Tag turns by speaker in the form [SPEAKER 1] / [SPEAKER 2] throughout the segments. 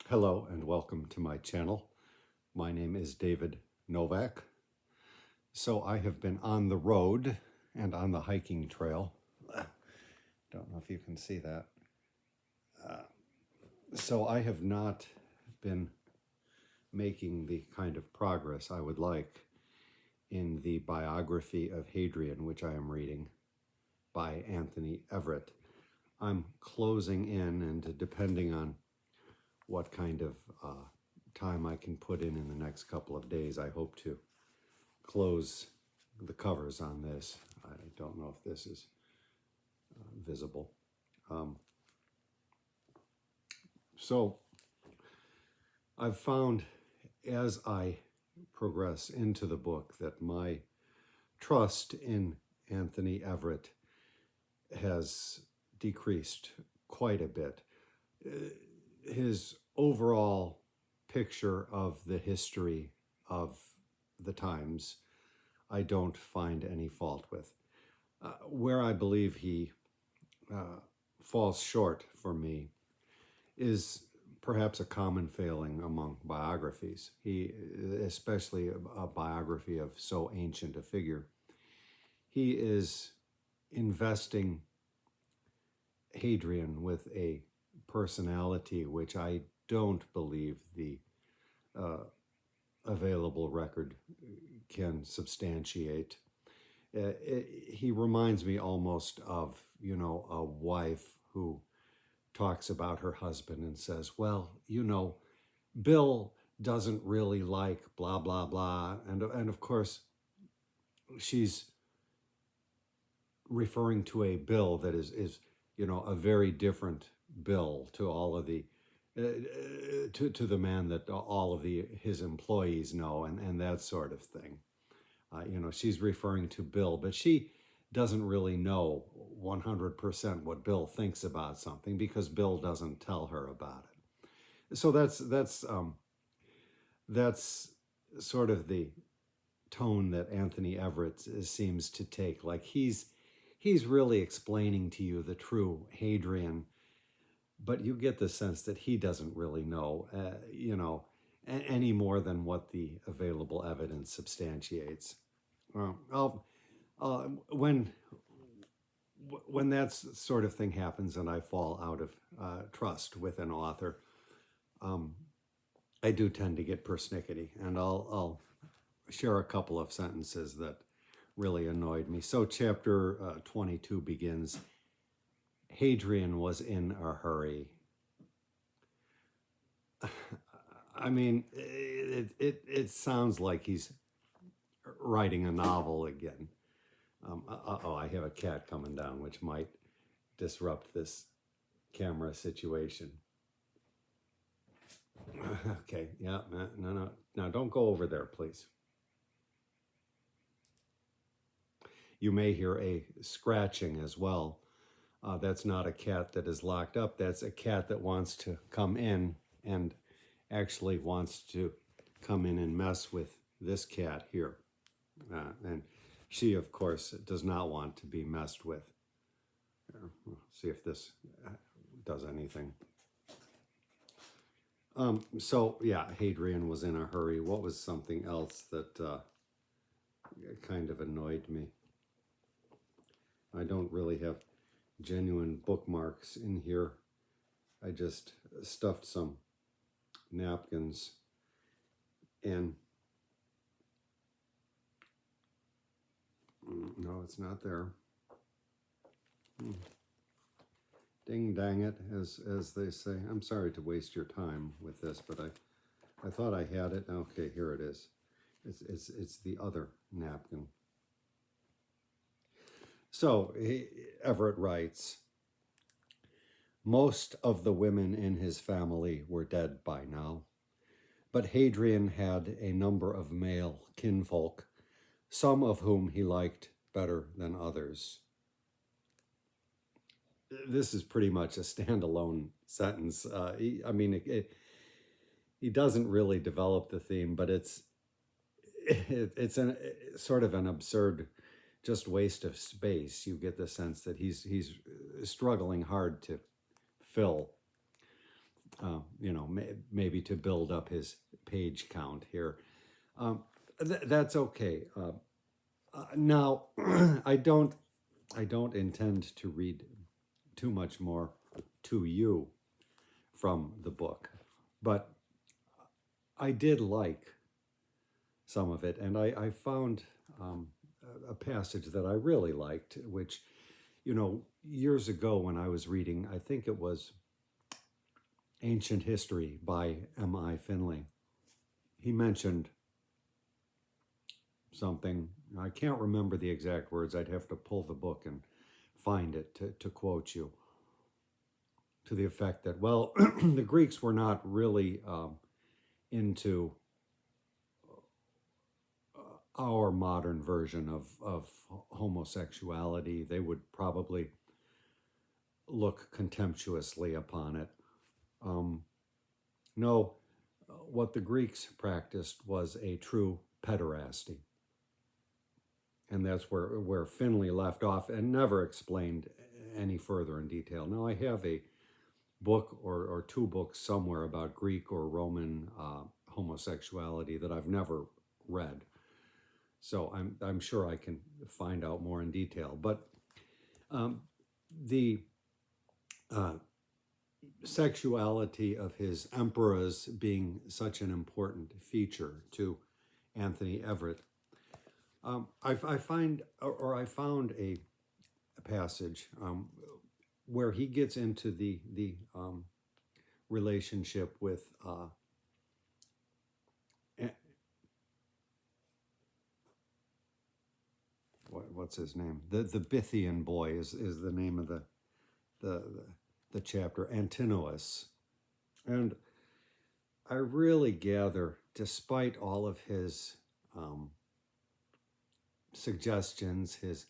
[SPEAKER 1] Hello and welcome to my channel. My name is David Novak. So I have been on the road and on the hiking trail. Don't know if you can see that. So I have not been making the kind of progress I would like in the biography of Hadrian, which I am reading by Anthony Everitt. I'm closing in, and depending on what kind of time I can put in the next couple of days, I hope to close the covers on this. I don't know if this is visible. So I've found as I progress into the book that my trust in Anthony Everitt has decreased quite a bit. His overall picture of the history of the times, I don't find any fault with. Where I believe he falls short for me is perhaps a common failing among biographies. Especially a biography of so ancient a figure, he is investing Hadrian with a personality which I don't believe the available record can substantiate. He reminds me almost of, a wife who talks about her husband and says, well, Bill doesn't really like blah, blah, blah. And of course, she's referring to a Bill that is a very different Bill to all of the, to the man that all of his employees know, and that sort of thing. She's referring to Bill, but she doesn't really know 100% what Bill thinks about something because Bill doesn't tell her about it. So that's sort of the tone that Anthony Everitt seems to take. Like he's really explaining to you the true Hadrian, but you get the sense that he doesn't really know, any more than what the available evidence substantiates. When that sort of thing happens and I fall out of trust with an author, I do tend to get persnickety, and I'll share a couple of sentences that really annoyed me. So chapter 22 begins, Hadrian was in a hurry. I mean, it sounds like he's writing a novel again. I have a cat coming down, which might disrupt this camera situation. Okay, yeah, no. Now don't go over there, please. You may hear a scratching as well. That's not a cat that is locked up. That's a cat that wants to come in and actually wants to come in and mess with this cat here. And she, of course, does not want to be messed with. We'll see if this does anything. So, yeah, Hadrian was in a hurry. What was something else that kind of annoyed me? I don't really have genuine bookmarks in here. I just stuffed some napkins and no, it's not there. Ding dang it, as they say. I'm sorry to waste your time with this, but I thought I had it. Okay, here it is. It's the other napkin. So Everitt writes, most of the women in his family were dead by now, but Hadrian had a number of male kinfolk, some of whom he liked better than others. This is pretty much a standalone sentence. He doesn't really develop the theme, but it's sort of an absurd just waste of space. You get the sense that he's struggling hard to fill maybe to build up his page count here. That's okay. Now, I don't intend to read too much more to you from the book, but I did like some of it, and I found a passage that I really liked, which, years ago when I was reading, I think it was Ancient History by M.I. Finley, he mentioned something. I can't remember the exact words. I'd have to pull the book and find it to quote you, to the effect that, well, the Greeks were not really into our modern version of homosexuality. They would probably look contemptuously upon it. No, what the Greeks practiced was a true pederasty. And that's where Finley left off and never explained any further in detail. Now, I have a book or two books somewhere about Greek or Roman homosexuality that I've never read. So I'm sure I can find out more in detail. But the sexuality of his emperors being such an important feature to Anthony Everitt, I found a passage where he gets into the relationship with what's his name? The Bithynian boy is the name of the chapter, Antinous. And I really gather, despite all of his suggestions, his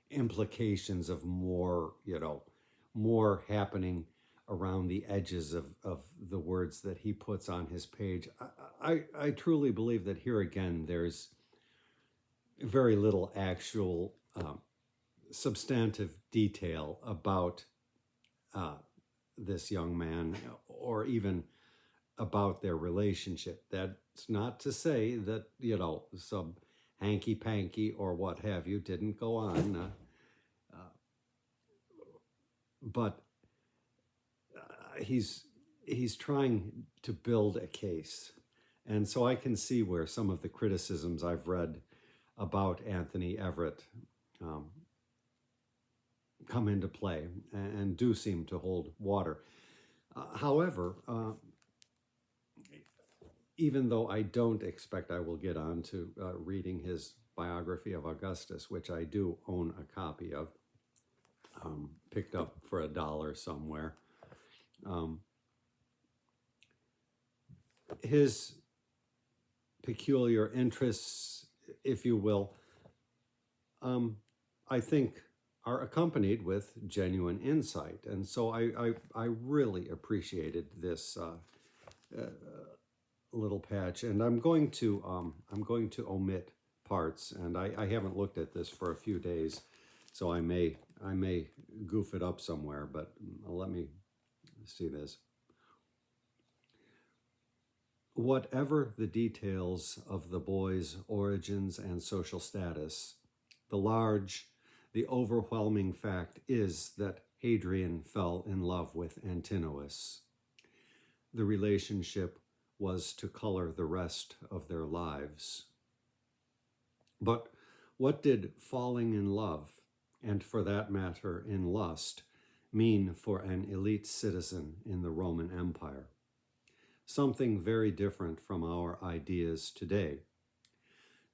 [SPEAKER 1] implications of more happening around the edges of the words that he puts on his page, I truly believe that here again there's very little actual substantive detail about this young man, or even about their relationship. That's not to say that, some hanky-panky or what have you didn't go on, but he's trying to build a case. And so I can see where some of the criticisms I've read about Anthony Everitt come into play and do seem to hold water. However, even though I don't expect I will get on to reading his biography of Augustus, which I do own a copy of, picked up for $1 somewhere, his peculiar interests, if you will, I think are accompanied with genuine insight. And so I really appreciated this little patch, and I'm going to omit parts, and I haven't looked at this for a few days, so I may goof it up somewhere, but let me see this. Whatever the details of the boy's origins and social status, the overwhelming fact is that Hadrian fell in love with Antinous. The relationship was to color the rest of their lives. But what did falling in love, and for that matter in lust, mean for an elite citizen in the Roman Empire? Something very different from our ideas today.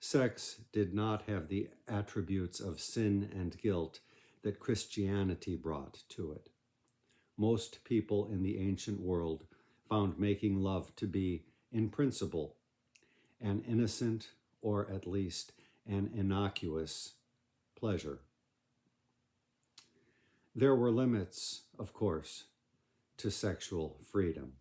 [SPEAKER 1] Sex did not have the attributes of sin and guilt that Christianity brought to it. Most people in the ancient world found making love to be, in principle, an innocent, or at least an innocuous, pleasure. There were limits, of course, to sexual freedom. ...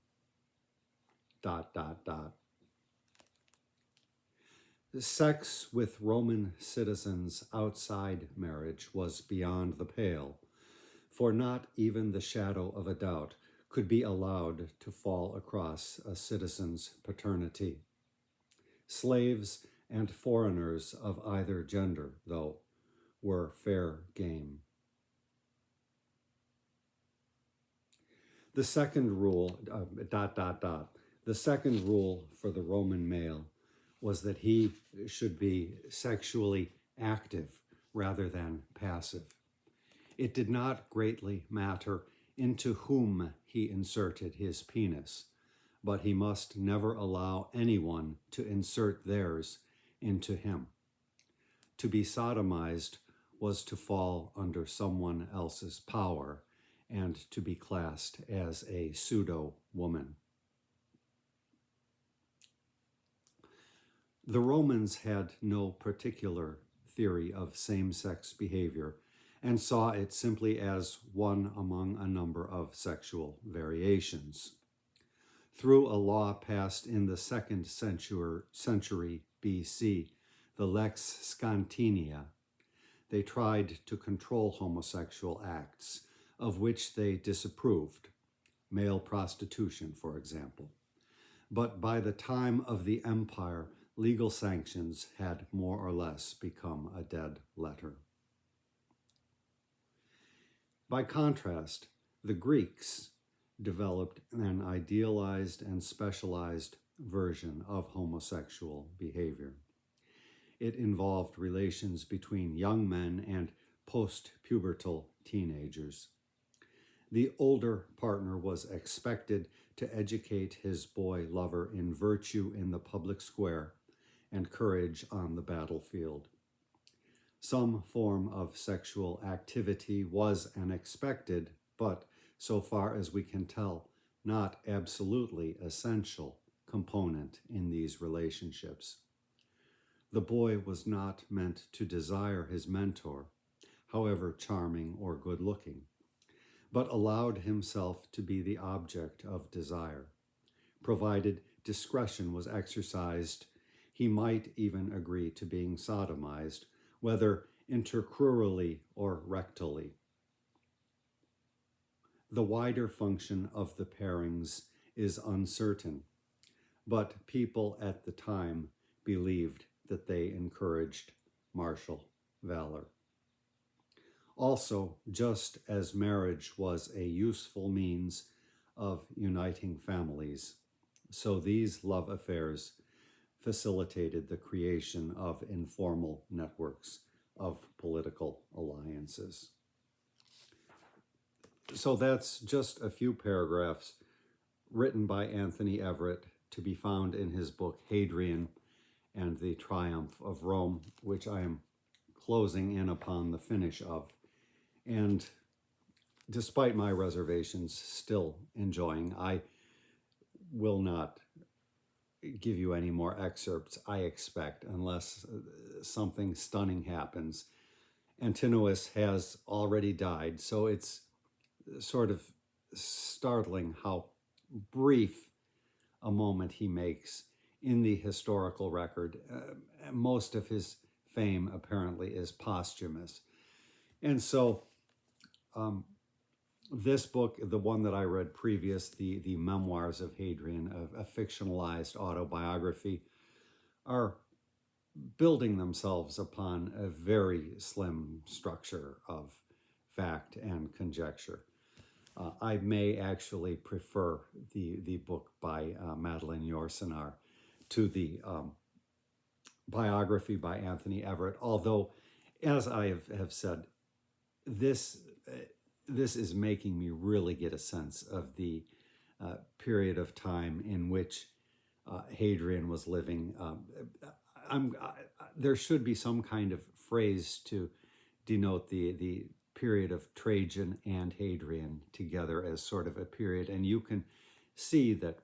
[SPEAKER 1] Sex with Roman citizens outside marriage was beyond the pale, for not even the shadow of a doubt could be allowed to fall across a citizen's paternity. Slaves and foreigners of either gender, though, were fair game. The second rule, The second rule for the Roman male was that he should be sexually active rather than passive. It did not greatly matter into whom he inserted his penis, but he must never allow anyone to insert theirs into him. To be sodomized was to fall under someone else's power and to be classed as a pseudo-woman. The Romans had no particular theory of same-sex behavior and saw it simply as one among a number of sexual variations. Through a law passed in the 2nd century BC, the Lex Scantinia, they tried to control homosexual acts, of which they disapproved, male prostitution, for example. But by the time of the empire, legal sanctions had more or less become a dead letter. By contrast, the Greeks developed an idealized and specialized version of homosexual behavior. It involved relations between young men and post-pubertal teenagers. The older partner was expected to educate his boy lover in virtue in the public square and courage on the battlefield. Some form of sexual activity was an expected, but so far as we can tell, not absolutely essential component in these relationships. The boy was not meant to desire his mentor, however charming or good-looking, but allowed himself to be the object of desire. Provided discretion was exercised, he might even agree to being sodomized, whether intercrurally or rectally. The wider function of the pairings is uncertain, but people at the time believed that they encouraged martial valor. Also, just as marriage was a useful means of uniting families, so these love affairs facilitated the creation of informal networks of political alliances. So that's just a few paragraphs written by Anthony Everitt to be found in his book Hadrian and the Triumph of Rome, which I am closing in upon the finish of. And despite my reservations, still enjoying. I will not give you any more excerpts, I expect, unless something stunning happens. Antinous has already died, so it's sort of startling how brief a moment he makes in the historical record. Most of his fame apparently is posthumous. And so this book, the one that I read previous, the Memoirs of Hadrian, a fictionalized autobiography, are building themselves upon a very slim structure of fact and conjecture. I may actually prefer the book by Madeleine Yourcenar to the biography by Anthony Everitt, although, as I have said, this is making me really get a sense of the period of time in which Hadrian was living. There should be some kind of phrase to denote the period of Trajan and Hadrian together as sort of a period, and you can see that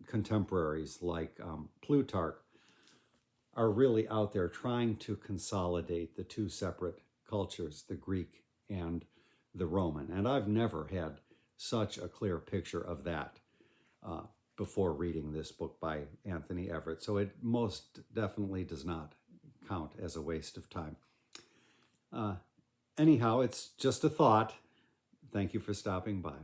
[SPEAKER 1] contemporaries like Plutarch are really out there trying to consolidate the two separate cultures, the Greek and the Roman. And I've never had such a clear picture of that before reading this book by Anthony Everitt. So it most definitely does not count as a waste of time. Anyhow, it's just a thought. Thank you for stopping by.